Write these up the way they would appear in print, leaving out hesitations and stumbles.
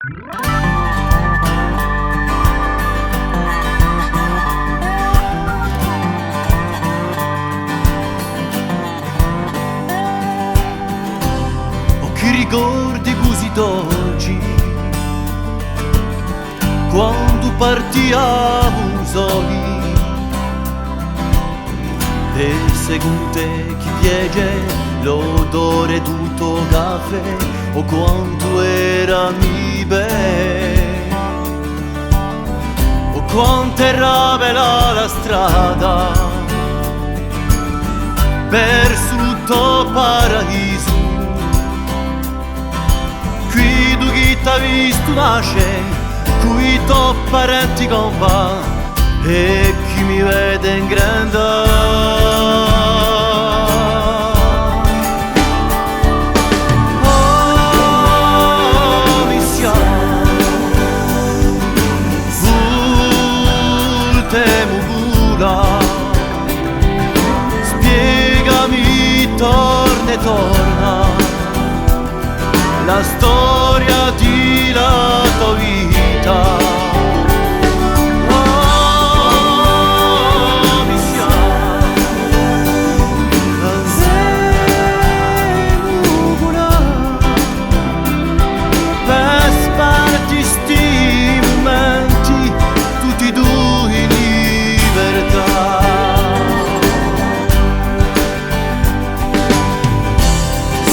Oh, che ricordi così dolci quando partiamo soli, e secondo te chi piace l'odore tutto caffè, o quanto era mi bene, o quanto era bella la strada verso tutto paradiso. Qui tu chi t'ha visto nascere, qui t'ho parenti compà, e chi mi vede in grande. Spiegami, torna e torna la storia di la tua vita. Oh, mi per sparti sti momenti tutti due in libertà.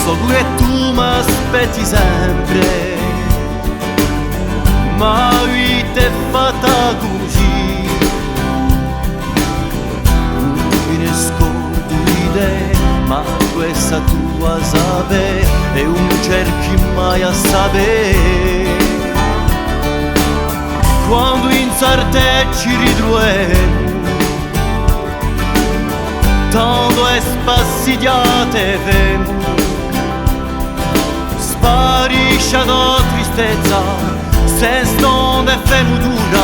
So che tu m'aspetti sempre, ma la vita è fatta così. Mi ne scordo l'idea, ma questa tua sapere, e un cerchi mai a sapere. Quando in Sardegna ci ritroviamo, tanto è spassidiate femo, sparisce la tristezza senza onde femo dura.